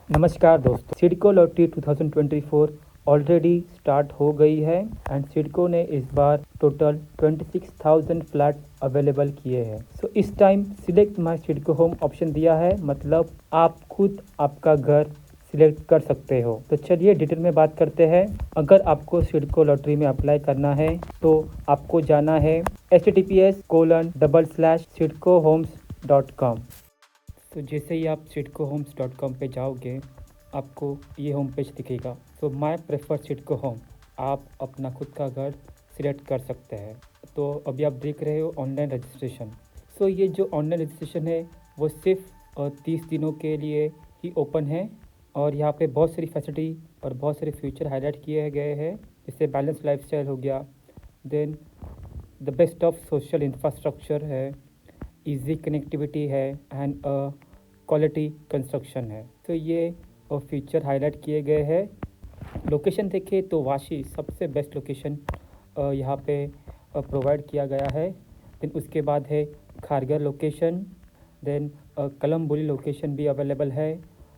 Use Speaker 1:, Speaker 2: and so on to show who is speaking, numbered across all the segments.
Speaker 1: नमस्कार दोस्तों, CIDCO lottery 2024 already start हो गई है एंड सिडको ने इस बार टोटल 26,000 फ्लैट अवेलेबल किए हैं। सो इस time select my CIDCO home option दिया है, मतलब आप खुद आपका घर सिलेक्ट कर सकते हो। तो चलिए डिटेल में बात करते हैं। अगर आपको सिडको लॉटरी में अप्लाई करना है तो आपको जाना है https://sidcohomes.com। तो जैसे ही आप sidcohomes.com पे जाओगे आपको ये होम पेज दिखेगा। तो माय प्रेफर सिडको होम, आप अपना खुद का घर सिलेक्ट कर सकते हैं। तो अभी आप देख रहे हो ऑनलाइन रजिस्ट्रेशन। सो ये जो ऑनलाइन रजिस्ट्रेशन है वो सिर्फ 30 दिनों के लिए ही ओपन है और यहाँ पे बहुत सारी फैसिलिटी और बहुत सारे फीचर हाईलाइट किए गए हैं, जैसे बैलेंस लाइफस्टाइल हो गया, then the best of social infrastructure है, इजी कनेक्टिविटी है एंड क्वालिटी कंस्ट्रक्शन है। तो ये फीचर हाईलाइट किए गए हैं। लोकेशन देखें तो वाशी सबसे बेस्ट लोकेशन यहाँ पे प्रोवाइड किया गया है। देन उसके बाद है खारगर लोकेशन, देन कलमबुली लोकेशन भी अवेलेबल है।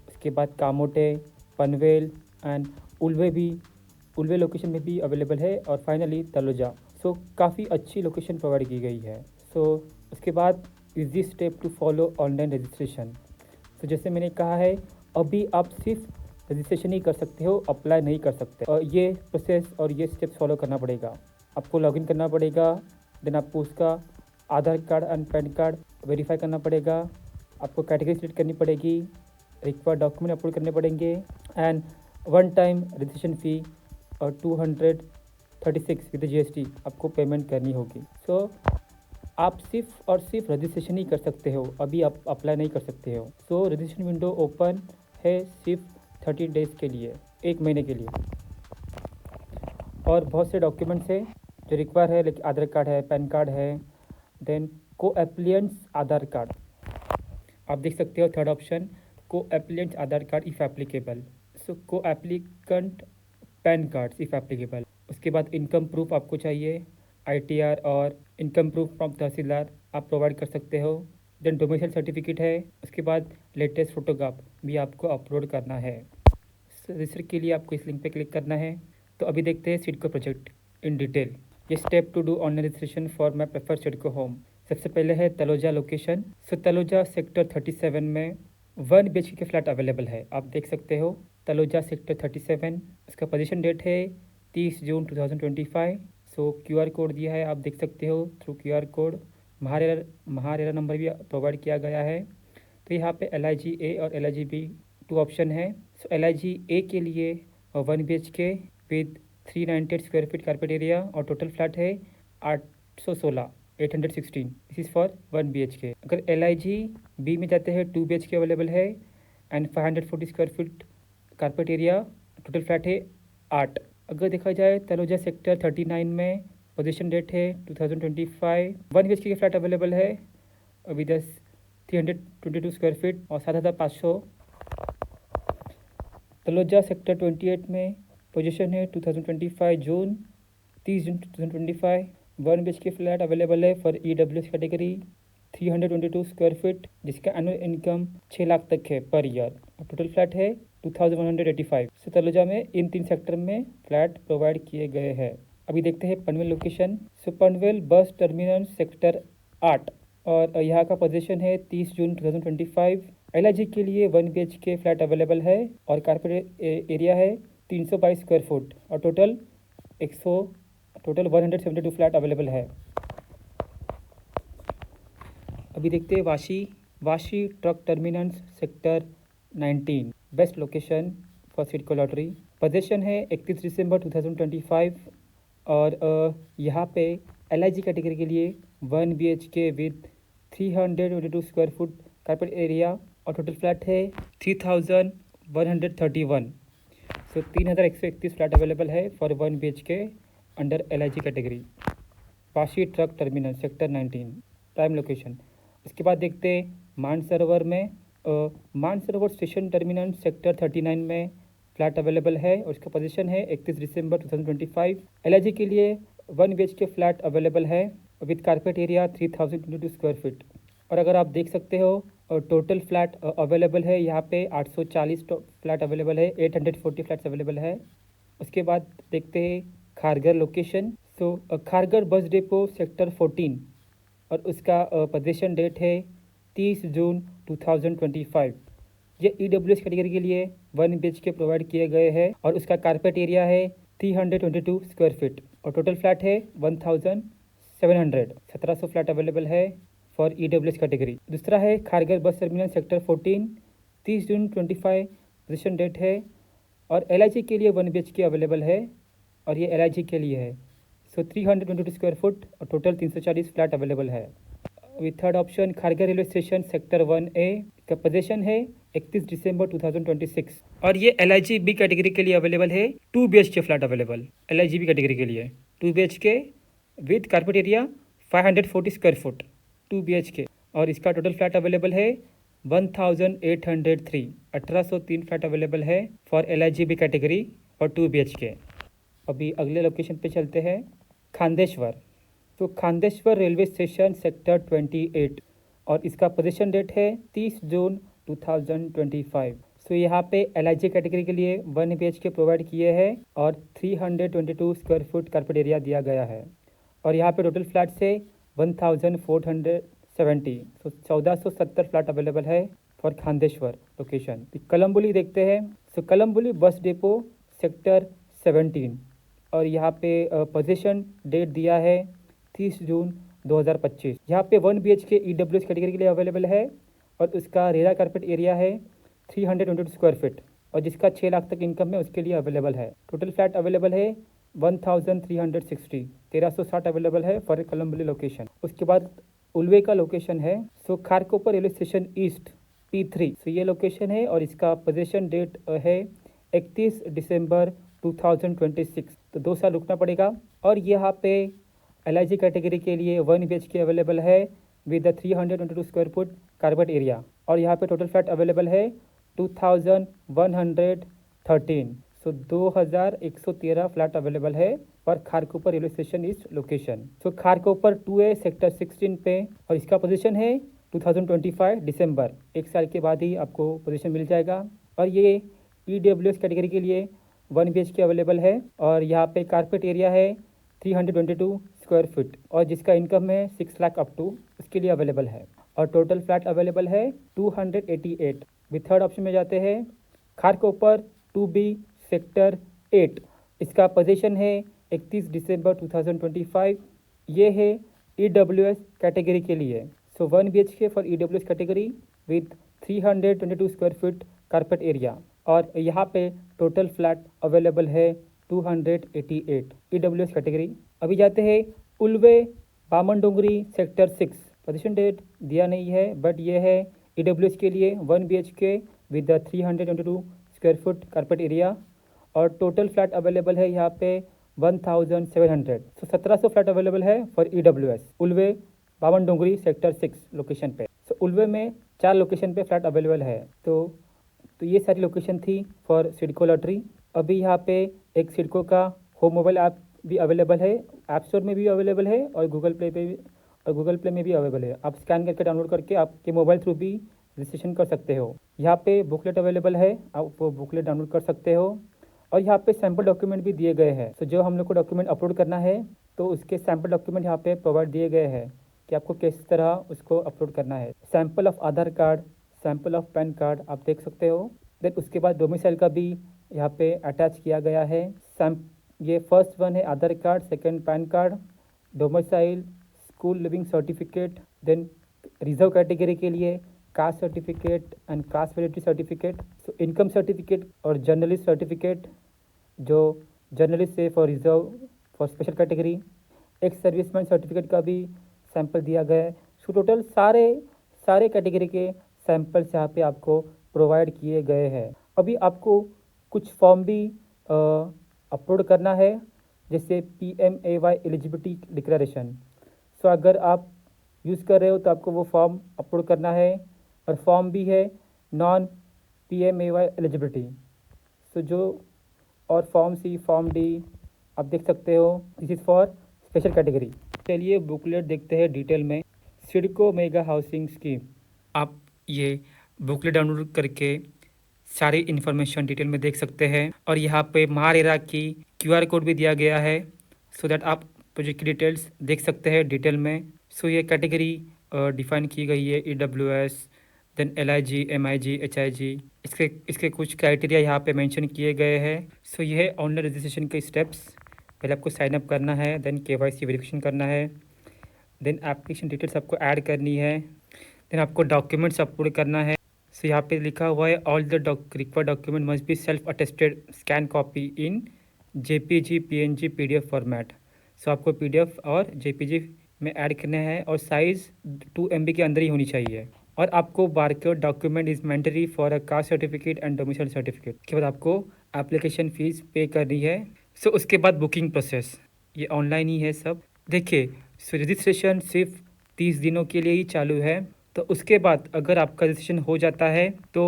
Speaker 1: उसके बाद Kamothe, Panvel and Ulwe location में भी अवेलेबल है और फाइनली तलोजा। सो काफ़ी अच्छी लोकेशन प्रोवाइड की गई है। सो उसके बाद easy step to follow online registration. तो जैसे मैंने कहा है, अभी आप सिर्फ रजिस्ट्रेशन ही कर सकते हो, अप्लाई नहीं कर सकते। और ये प्रोसेस और ये स्टेप्स फॉलो करना पड़ेगा। आपको लॉगिन करना पड़ेगा, देन आपको उसका Aadhaar card and PAN card verify करना पड़ेगा, आपको कैटेगरी सिलेक्ट करनी पड़ेगी, रिक्वायर्ड डॉक्यूमेंट अपलोड करने पड़ेंगे एंड वन टाइम रजिस्ट्रेशन फ़ी और 236 विद GST आपको पेमेंट करनी होगी। सो आप सिर्फ और सिर्फ रजिस्ट्रेशन ही कर सकते हो, अभी आप अप्लाई नहीं कर सकते हो। सो रजिस्ट्रेशन विंडो ओपन है सिर्फ 30 डेज़ के लिए, 1 महीने के लिए। और बहुत से डॉक्यूमेंट्स है जो रिक्वायर है, लाइक आधार कार्ड है, पैन कार्ड है, देन को एप्लियंट्स आधार कार्ड। आप देख सकते हो थर्ड ऑप्शन, को एप्लियंट्स आधार कार्ड इफ़ एप्लीकेबल। सो को applicant pan card if applicable. उसके बाद इनकम प्रूफ आपको चाहिए, ITR और इनकम प्रूफ फ्रॉम तहसीलदार आप प्रोवाइड कर सकते हो। देन डोमिसाइल सर्टिफिकेट है। उसके बाद लेटेस्ट फोटोग्राफ भी आपको अपलोड करना है। रजिस्टर के लिए आपको इस लिंक पे क्लिक करना है। तो अभी देखते हैं सिडको प्रोजेक्ट इन डिटेल। ये step to do online registration for my prefer CIDCO home. सबसे पहले है Taloja location. So Taloja sector 37 में 1 BHK के फ्लैट अवेलेबल है, आप देख सकते हो। तलोजा सेक्टर 37, उसका पोजीशन डेट है 30 जून 2025। सो QR कोड दिया है, आप देख सकते हो through QR code. MahaRERA number भी प्रोवाइड किया गया है। तो यहाँ पे LIG A और LIG B 2 ऑप्शन है। सो LIG A के लिए 1 BHK with 398 square feet carpet area और टोटल फ्लैट है 816 दिस इज़ फॉर 1 BHK। अगर LIG B में जाते हैं 2 BHK अवेलेबल है and 540 square feet carpet area, total flat है 8। अगर देखा जाए तलोजा सेक्टर 39 में पोजीशन डेट है 2025, 1 BHK के फ्लैट अवेलेबल है विद 322 स्क्वायर फीट और 7,500। तलोजा सेक्टर 28 में पोजीशन है 2025 जून 30 जून 2025, 1 BHK फ्लैट अवेलेबल है for EWS category, 322 square feet, जिसका एनुअल इनकम 6 लाख तक है पर ईयर और टोटल फ्लैट है 2185। सो तलोजा में इन 3 सेक्टर में फ्लैट प्रोवाइड किए गए हैं। अभी देखते हैं पनवेल लोकेशन। सो पनवेल बस टर्मिनल सेक्टर 8 और यहाँ का पोजीशन है 30 जून 2025। LIG के लिए 1 BHK फ्लैट अवेलेबल है और कारपेट एरिया है 322 स्क्वायर फुट और टोटल 172 फ्लैट अवेलेबल है। अभी देखते हैं Vashi truck terminal sector 19, best location for CIDCO lottery. Position है 31 दिसंबर 2025 और यहाँ पे LIG कैटेगरी के लिए 1 BHK with 322 square foot carpet area और टोटल फ्लैट है 3131। सो 3131 फ्लैट अवेलेबल है for 1 BHK under LIG category, Vashi truck terminal sector 19 prime location. इसके बाद देखते हैं मानसरोवर में मानसरोवर स्टेशन टर्मिनल सेक्टर 39 में फ्लैट अवेलेबल है और उसका पोजीशन है 31 दिसंबर 2025। LIG के लिए 1 BHK फ्लैट अवेलेबल है with carpet area 3022 square feet. और अगर आप देख सकते हो और टोटल फ्लैट अवेलेबल है यहाँ पे 840 फ्लैट अवेलेबल है, 840 फ्लैट्स अवेलेबल है। उसके बाद देखते हैं Kharghar location. Kharghar bus depot sector 14 और उसका पोजीशन डेट है 30 जून 2025। ये EWS कैटेगरी के लिए 1 BHK प्रोवाइड किए गए हैं और उसका कारपेट एरिया है 322 स्क्वायर फीट और टोटल फ्लैट है 1700। 1700 फ्लैट अवेलेबल है फॉर EWS कैटेगरी। दूसरा है खारगर बस टर्मिनल सेक्टर 14, 30 जून 25 पोजीशन डेट है और LIG के लिए 1 BHK अवेलेबल है और ये LIG के लिए है। 322 स्क्वायर फुट और टोटल 340 फ्लैट अवेलेबल है। With third option Kharghar railway station sector 1A का पोजीशन है 31 दिसंबर 2026 और ये LIG B कैटेगरी के लिए अवेलेबल है। 2 BHK flat available LIG B category के लिए 2 BHK with carpet area 540 square foot 2 BHK और इसका टोटल फ्लैट अवेलेबल है 1803। 1803 फ्लैट अवेलेबल है फॉर LIG B कैटेगरी और 2 BHK। अभी अगले लोकेशन पे चलते हैं Khandeshwar. Khandeshwar railway station sector 28 और इसका पोजीशन डेट है 30 जून 2025। यहाँ पे LIG कैटेगरी के लिए 1 BHK प्रोवाइड किए हैं और 322 स्क्वायर फुट कारपेट एरिया दिया गया है और यहाँ पे टोटल फ्लैट्स है 1470। 1470 फ्लैट अवेलेबल है फॉर खांदेश्वर लोकेशन। कलम्बुली देखते हैं। कलम्बुली बस डिपो सेक्टर 17 और यहाँ पे पोजीशन डेट दिया है 30 जून 2025। यहाँ पे 1 BHK EWS कैटेगरी के लिए अवेलेबल है और उसका रेरा कारपेट एरिया है 322 स्क्वायर फीट और जिसका 6 लाख तक इनकम है उसके लिए अवेलेबल है। टोटल फ्लैट अवेलेबल है 1360। 1360 अवेलेबल है फॉर कलम्बुली लोकेशन। उसके बाद उल्वे का लोकेशन है Kharkopar railway station east P3। ये लोकेशन है और इसका पोजीशन डेट है 31 दिसंबर 2026। तो 2 साल रुकना पड़ेगा और यहाँ पे LIG कैटेगरी के लिए 1 BHK अवेलेबल है with 322 square foot carpet area और यहाँ पे टोटल फ्लैट अवेलेबल है 2113। 2113 फ्लैट अवेलेबल है for Kharkopar railway station east location. Kharkopar 2A sector 16 पे और इसका पोजीशन है 2025 दिसंबर। 1 साल के बाद ही आपको पोजीशन मिल जाएगा और ये EWS कैटेगरी के लिए 1 BHK अवेलेबल है और यहाँ पे कारपेट एरिया है 322 स्क्वायर फीट और जिसका इनकम है 6 लाख अप टू उसके लिए अवेलेबल है और टोटल फ्लैट अवेलेबल है 288। विथ थर्ड ऑप्शन में जाते हैं खारकोपर 2B सेक्टर 8। इसका पोजीशन है 31 दिसंबर 2025। ये है EWS कैटेगरी के लिए। 1 BHK for EWS category with 322 square feet carpet area और यहाँ पे टोटल फ्लैट अवेलेबल है 288 EWS कैटेगरी। अभी जाते हैं उल्वे बामनडोंगरी सेक्टर 6। पोजीशन डेट दिया नहीं है बट ये है EWS के लिए 1 BHK with 322 square foot carpet area और टोटल फ्लैट अवेलेबल है यहाँ पे 1700। 1700 फ्लैट अवेलेबल है for EWS Ulwe Bamandongri sector 6 location पे। उल्वे में 4 लोकेशन पे फ्लैट अवेलेबल है। तो ये सारी लोकेशन थी फॉर सिडको लॉटरी। अभी यहाँ पे एक सिडको का होम मोबाइल ऐप भी अवेलेबल है, ऐप स्टोर में भी अवेलेबल है और गूगल प्ले में भी अवेलेबल है। आप स्कैन करके डाउनलोड करके आपके मोबाइल थ्रू भी रजिस्ट्रेशन कर सकते हो। यहाँ पे बुकलेट अवेलेबल है, आप वो बुकलेट डाउनलोड कर सकते हो और यहाँ पे सैम्पल डॉक्यूमेंट भी दिए गए हैं। जो हम लोग को डॉक्यूमेंट अपलोड करना है तो उसके सैम्पल डॉक्यूमेंट यहाँ पे प्रोवाइड दिए गए हैं कि आपको किस तरह उसको अपलोड करना है। Sample of Aadhaar card, sample of pan card आप देख सकते हो। देन उसके बाद डोमिसाइल का भी यहाँ पे अटैच किया गया है। ये फर्स्ट वन है Aadhaar card, second PAN card, domicile, school leaving certificate, then reserve category के लिए caste certificate and caste validity certificate, income certificate और जर्नलिस्ट सर्टिफिकेट जो जर्नलिस्ट है for reserve for special category, एक सर्विसमैन सर्टिफिकेट का भी sample दिया गया है। टोटल सारे कैटेगरी के सैंपल्स यहाँ पे आपको प्रोवाइड किए गए हैं। अभी आपको कुछ फॉर्म भी अपलोड करना है जैसे PMAY एलिजिबिलिटी डिक्लेरेशन। अगर आप यूज़ कर रहे हो तो आपको वो फॉर्म अपलोड करना है और फॉर्म भी है नॉन PMAY एलिजिबिलिटी। जो और फॉर्म C, फॉर्म D आप देख सकते हो, this is for special category. चलिए बुकलेट देखते हैं डिटेल में। सिडको मेगा हाउसिंग स्कीम, आप ये बुकलेट डाउनलोड करके सारी इन्फॉर्मेशन डिटेल में देख सकते हैं। और यहाँ पे महारेरा की QR कोड भी दिया गया है, सो दैट आप प्रोजेक्ट की डिटेल्स देख सकते हैं डिटेल में। सो ये कैटेगरी डिफाइन की गई है EWS, then LIG, MIG, HIG। इसके कुछ क्राइटेरिया यहाँ पे मेंशन किए गए हैं। सो ये है ऑनलाइन रजिस्ट्रेशन के स्टेप्स। पहले आपको साइन अप करना है, देन KYC वेरिफिकेशन करना है, देन एप्लीकेशन डिटेल्स आपको ऐड करनी है, देन आपको डॉक्यूमेंट्स अपलोड करना है। सो यहाँ पे लिखा हुआ है all the required document must be self attested scan copy in JPG, PNG, PDF format. So आपको PDF और JPG में ऐड करना है और साइज़ 2 MB के अंदर ही होनी चाहिए। और आपको barcode document is mandatory for a cast certificate and domicile certificate. के बाद आपको एप्लीकेशन फ़ीस पे करनी है। सो उसके बाद बुकिंग प्रोसेस ये ऑनलाइन ही है सब। देखिए, सो रजिस्ट्रेशन सिर्फ 30 दिनों के लिए ही चालू है। तो उसके बाद अगर आपका रजिस्ट्रेशन हो जाता है तो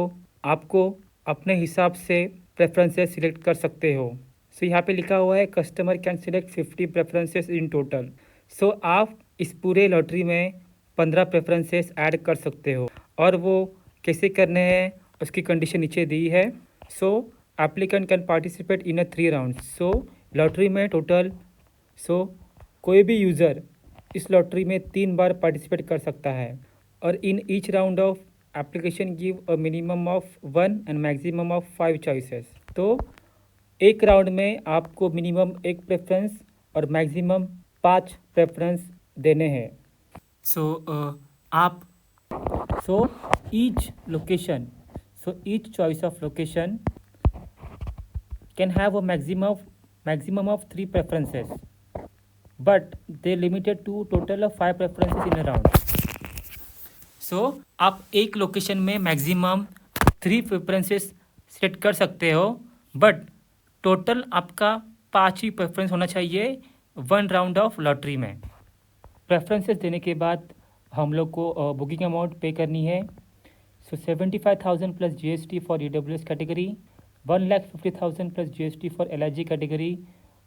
Speaker 1: आपको अपने हिसाब से प्रेफरेंसेस सिलेक्ट कर सकते हो। सो यहाँ पे लिखा हुआ है customer can select 50 preferences in total. So आप इस पूरे लॉटरी में 15 प्रेफरेंसेस ऐड कर सकते हो। और वो कैसे करने हैं उसकी कंडीशन नीचे दी है। So applicant can participate in 3 round. So lottery में टोटल कोई भी यूज़र इस लॉटरी में 3 बार पार्टिसिपेट कर सकता है। और in each round of application give a minimum of 1 and maximum of 5 choices. तो एक राउंड में आपको मिनिमम 1 प्रेफरेंस और मैक्सिमम 5 प्रेफरेंस देने हैं। आप each choice of location can have a maximum of 3 preferences, but they limited to total of 5 preferences in a round. आप एक लोकेशन में मैक्सिमम 3 प्रेफरेंसेस सेट कर सकते हो, बट टोटल आपका 5 ही प्रेफरेंस होना चाहिए 1 राउंड ऑफ लॉटरी में। प्रेफरेंसेस देने के बाद हम लोग को बुकिंग अमाउंट पे करनी है। 75,000 plus GST for EWS category, 1,50,000 plus GST for LIG category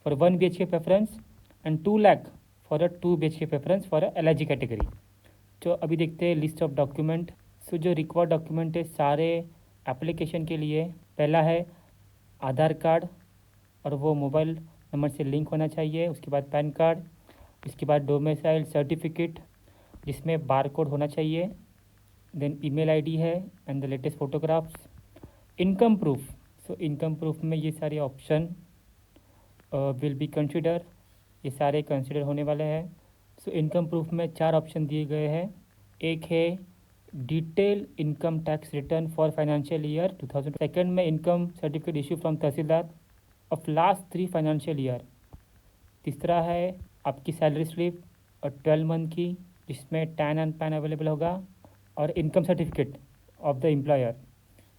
Speaker 1: for 1 BHK preference and 2 lakh for 2 BHK preference for LIG category. तो अभी देखते हैं लिस्ट ऑफ डॉक्यूमेंट। जो रिक्वायर्ड डॉक्यूमेंट है सारे एप्लीकेशन के लिए, पहला है आधार कार्ड और वो मोबाइल नंबर से लिंक होना चाहिए। उसके बाद पैन कार्ड, उसके बाद डोमिसाइल सर्टिफिकेट जिसमें बारकोड होना चाहिए, देन ईमेल आईडी है and the latest photographs. Income proof, income proof में ये सारे ऑप्शन विल बी कंसिडर, ये सारे कंसिडर होने वाले हैं। इनकम प्रूफ में 4 ऑप्शन दिए गए हैं। एक है detail income tax return for financial year 2000। Second में income certificate issue from tahsildar of last 3 financial year. तीसरा है आपकी सैलरी स्लिप और 12 मंथ की जिसमें टैन एंड पैन अवेलेबल होगा, और income certificate of the employer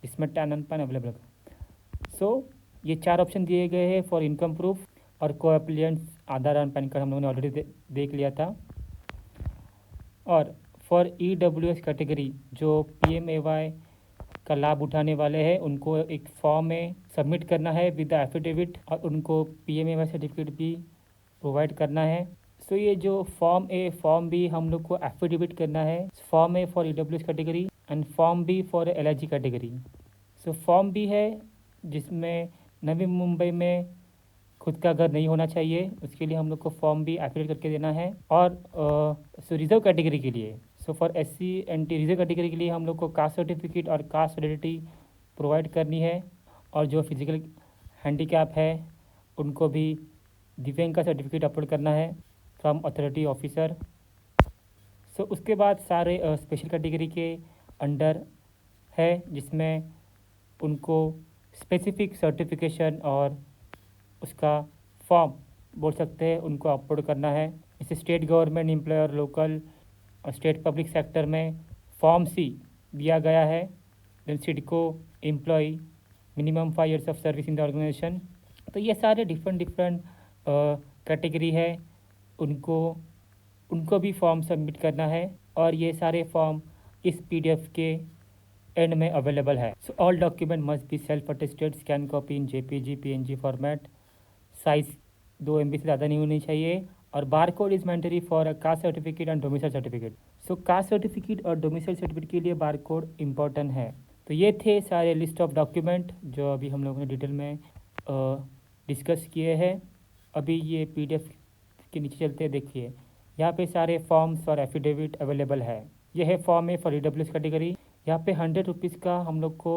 Speaker 1: जिसमें टैन एंड पैन अवेलेबल होगा। ये 4 ऑप्शन दिए गए हैं फॉर इनकम प्रूफ। और कोएप्लिएंट्स आधार एंड पैन कार्ड हम लोगों ने ऑलरेडी देख लिया था। और फॉर EWS कैटेगरी जो PMAY का लाभ उठाने वाले हैं उनको एक फॉर्म में सबमिट करना है विद द एफिडेविट, और उनको PMAY सर्टिफिकेट भी प्रोवाइड करना है। ये जो फॉर्म ए फॉर्म बी हम लोग को एफिडेविट करना है। Form A for EWS category and form B for LIG category. Form B है जिसमें नवी मुंबई में खुद का घर नहीं होना चाहिए, उसके लिए हम लोग को फॉर्म भी एफिडेविट करके देना है। और रिजर्व कैटेगरी के लिए, for SC NT reserve category के लिए हम लोग को कास्ट सर्टिफिकेट और कास्ट वैलिडिटी प्रोवाइड करनी है। और जो फिजिकल हैंडीकैप है उनको भी दिव्यांग का सर्टिफिकेट अपलोड करना है फ्रॉम अथॉरिटी ऑफिसर। उसके बाद सारे स्पेशल कैटेगरी के अंडर है जिसमें उनको स्पेसिफिक सर्टिफिकेशन और उसका फॉर्म बोल सकते हैं उनको अपलोड करना है। जैसे स्टेट गवर्नमेंट एम्प्लॉयर, लोकल और स्टेट पब्लिक सेक्टर में फॉर्म C दिया गया है। Then CIDCO employ, minimum 5 years of service in the organisation. तो ये सारे डिफरेंट कैटेगरी है, उनको भी फॉर्म सबमिट करना है। और ये सारे फॉर्म इस PDF के एंड में अवेलेबल है। All document must be self attested scan copy in JPG PNG format, size 2 MB से ज़्यादा नहीं होनी चाहिए। और barcode is mandatory for a cast certificate and domicile certificate. So caste certificate और डोमिसाइल सर्टिफिकेट के लिए बारकोड इम्पोर्टेंट है। तो ये थे सारे लिस्ट ऑफ डॉक्यूमेंट जो अभी हम लोगों ने डिटेल में डिस्कस किए हैं। अभी ये PDF के नीचे चलते हैं, देखिए यहाँ पे सारे फॉर्म्स और एफिडेविट अवेलेबल है। यह है फॉर्म है फॉर EWS कैटेगरी। यहाँ पे 100 रुपीज़ का हम लोग को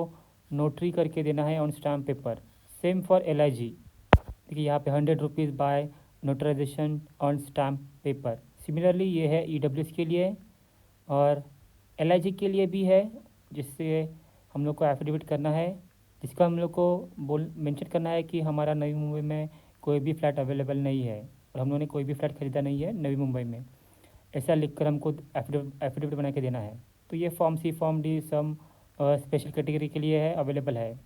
Speaker 1: नोटरी करके देना है on stamp paper. Same for LIG, देखिए यहाँ पे 100 rupees by notarisation on stamp paper. Similarly ये है EWS के लिए, और LIG के लिए भी है, जिससे हम लोग को एफिडेविट करना है, जिसका हम लोग को मेंशन करना है कि हमारा नई मुंबई में कोई भी फ्लैट अवेलेबल नहीं है और हम लोगों ने कोई भी फ्लैट खरीदा नहीं है नई मुंबई में, ऐसा लिखकर हमको एफिडेविट बना के देना है। तो ये form C, form D some special category के लिए है, अवेलेबल है।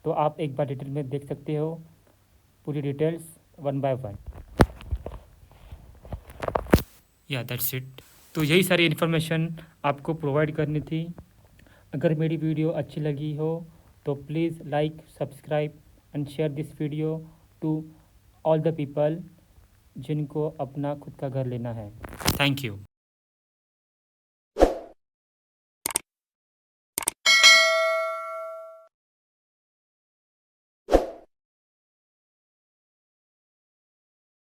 Speaker 1: तो आप एक बार डिटेल में देख सकते हो पूरी डिटेल्स 1 by 1। या दैट्स इट। तो यही सारी इन्फॉर्मेशन आपको प्रोवाइड करनी थी। अगर मेरी वीडियो अच्छी लगी हो तो please like, subscribe and share this video to all the people जिनको अपना खुद का घर लेना है। Thank you.